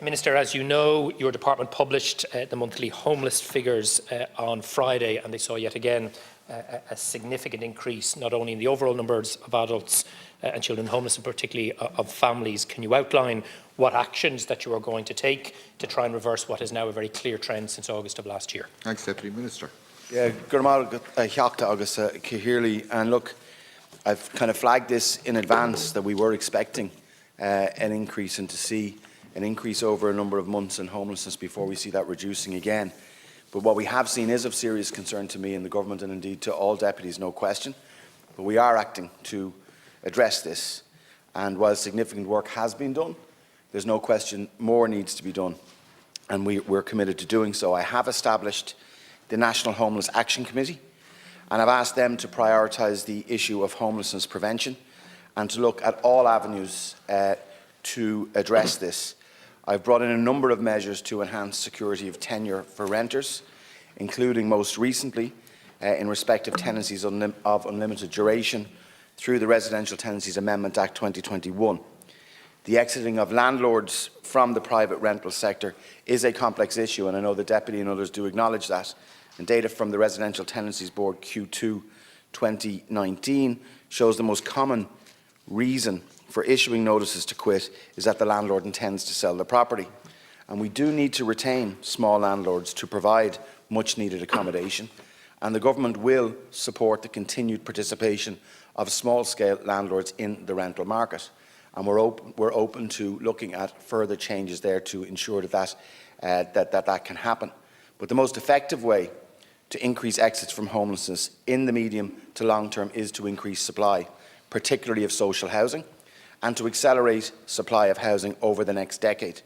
Minister, as you know, your department published the monthly homeless figures on Friday, and they saw yet again a significant increase, not only in the overall numbers of adults and children homeless, and particularly of families. Can you outline what actions that you are going to take to try and reverse what is now a very clear trend since August of last year? Thanks, Deputy Minister. Yeah, and look, I've kind of flagged this in advance that we were expecting an increase, and to see an increase over a number of months in homelessness before we see that reducing again. But what we have seen is of serious concern to me and the government, and indeed to all deputies, no question. But we are acting to address this, and while significant work has been done, there's no question more needs to be done, and we're committed to doing so. I have established the National Homeless Action Committee, and I've asked them to prioritise the issue of homelessness prevention and to look at all avenues to address this. I've brought in a number of measures to enhance security of tenure for renters, including most recently in respect of tenancies of unlimited duration through the Residential Tenancies Amendment Act 2021. The exiting of landlords from the private rental sector is a complex issue, and I know the Deputy and others do acknowledge that. And data from the Residential Tenancies Board Q2 2019 shows the most common reason for issuing notices to quit is that the landlord intends to sell the property. And we do need to retain small landlords to provide much needed accommodation, and the government will support the continued participation of small-scale landlords in the rental market. And we're open to looking at further changes there to ensure that that can happen. But the most effective way to increase exits from homelessness in the medium to long term is to increase supply, particularly of social housing, and to accelerate supply of housing over the next decade.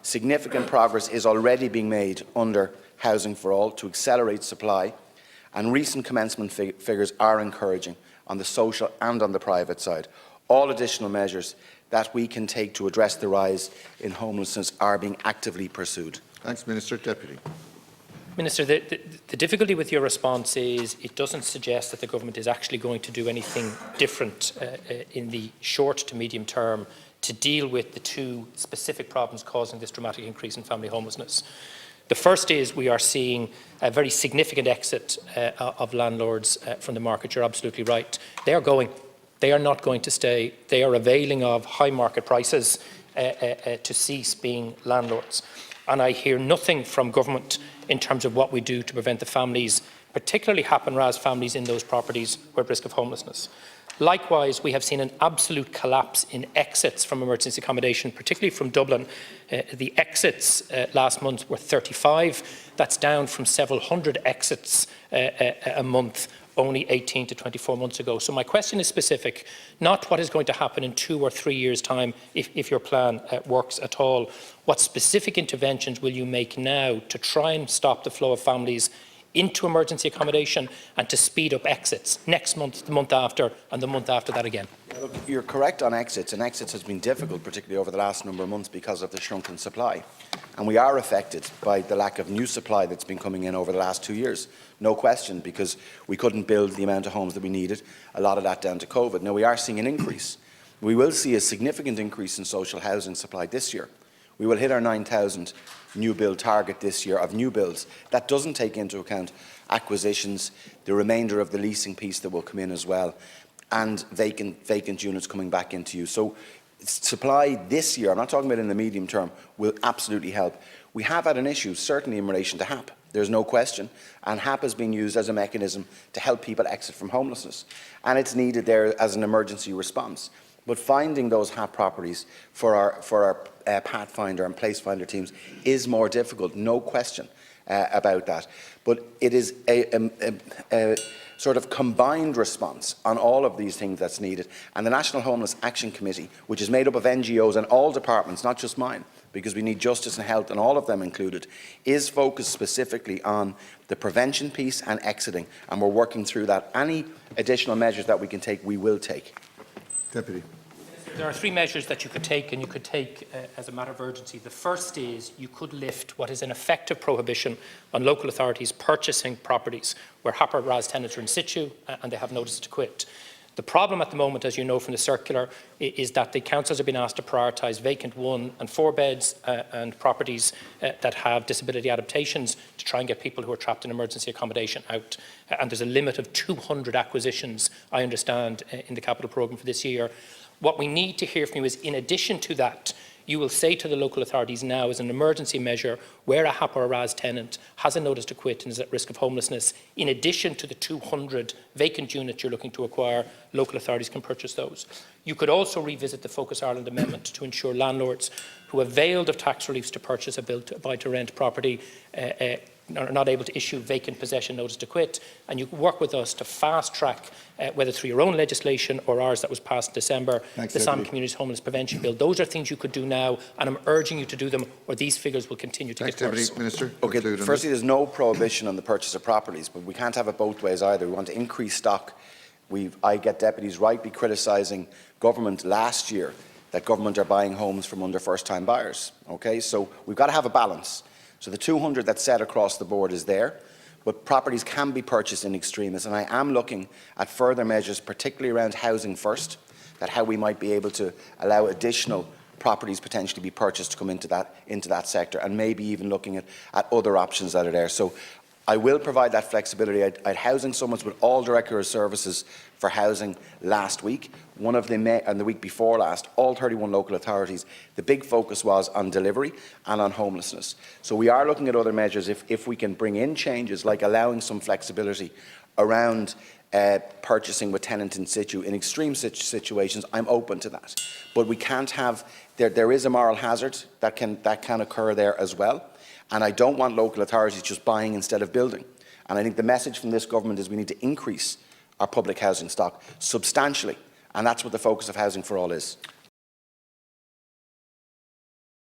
Significant progress is already being made under Housing for All to accelerate supply, and recent commencement figures are encouraging on the social and on the private side. All additional measures that we can take to address the rise in homelessness are being actively pursued. Thanks, Minister. Deputy. Minister, the difficulty with your response is it doesn't suggest that the government is actually going to do anything different in the short to medium term to deal with the two specific problems causing this dramatic increase in family homelessness. The first is we are seeing a very significant exit of landlords from the market. You're absolutely right. They are going. They are not going to stay. They are availing of high market prices to cease being landlords. And I hear nothing from government in terms of what we do to prevent the families, particularly Happen-Ras families in those properties who are at risk of homelessness. Likewise, we have seen an absolute collapse in exits from emergency accommodation, particularly from Dublin. The exits last month were 35. That's down from several hundred exits a month only 18 to 24 months ago. So my question is specific, not what is going to happen in 2 or 3 years' time if your plan works at all. What specific interventions will you make now to try and stop the flow of families into emergency accommodation and to speed up exits next month, the month after, and the month after that again? Look, you're correct on exits, and exits has been difficult, particularly over the last number of months because of the shrunken supply. And we are affected by the lack of new supply that's been coming in over the last 2 years. No question, because we couldn't build the amount of homes that we needed, a lot of that down to COVID. Now we are seeing an increase. We will see a significant increase in social housing supply this year. We will hit our 9,000 new build target this year of new builds. That doesn't take into account acquisitions, the remainder of the leasing piece that will come in as well, and vacant units coming back into use. So supply this year, I'm not talking about in the medium term, will absolutely help. We have had an issue, certainly in relation to HAP. There's no question, and HAP has been used as a mechanism to help people exit from homelessness, and it's needed there as an emergency response. But finding those HAP properties for our Pathfinder and Placefinder teams is more difficult, no question about that. But it is a sort of combined response on all of these things that's needed. And the National Homeless Action Committee, which is made up of NGOs and all departments, not just mine, because we need justice and health and all of them included, is focused specifically on the prevention piece and exiting. And we're working through that. Any additional measures that we can take, we will take. Deputy. There are 3 measures that you could take, and you could take as a matter of urgency. The first is you could lift what is an effective prohibition on local authorities purchasing properties where Happen-Ras tenants are in situ and they have notice to quit. The problem at the moment, as you know from the circular, is that the councils have been asked to prioritise vacant 1 and 4 beds and properties that have disability adaptations to try and get people who are trapped in emergency accommodation out. And there's a limit of 200 acquisitions, I understand, in the capital programme for this year. What we need to hear from you is, in addition to that, you will say to the local authorities now, as an emergency measure, where a HAP or a RAS tenant has a notice to quit and is at risk of homelessness, in addition to the 200 vacant units you're looking to acquire, local authorities can purchase those. You could also revisit the Focus Ireland amendment to ensure landlords who availed of tax reliefs to purchase a buy-to-rent property are not able to issue vacant possession notice to quit, and you can work with us to fast-track, whether through your own legislation or ours that was passed in December, the Salmon Communities Homeless Prevention Bill. Those are things you could do now, and I'm urging you to do them, or these figures will continue to get worse. Minister. Okay, firstly, there's no prohibition on the purchase of properties, but we can't have it both ways either. We want to increase stock. I get deputies rightly criticising government last year that government are buying homes from under first-time buyers. Okay, so we've got to have a balance. So the 200 that's set across the board is there, but properties can be purchased in extremis, and I am looking at further measures, particularly around housing first, that how we might be able to allow additional properties potentially be purchased to come into that sector, and maybe even looking at other options that are there. So I will provide that flexibility. I had housing summits with all Director of Services for housing last week. One of them, and the week before last, all 31 local authorities. The big focus was on delivery and on homelessness. So we are looking at other measures if we can bring in changes like allowing some flexibility around purchasing with tenant in situ in extreme situations. I'm open to that, but we can't have. There is a moral hazard that can occur there as well. And I don't want local authorities just buying instead of building. And I think the message from this government is we need to increase our public housing stock substantially. And that's what the focus of Housing for All is.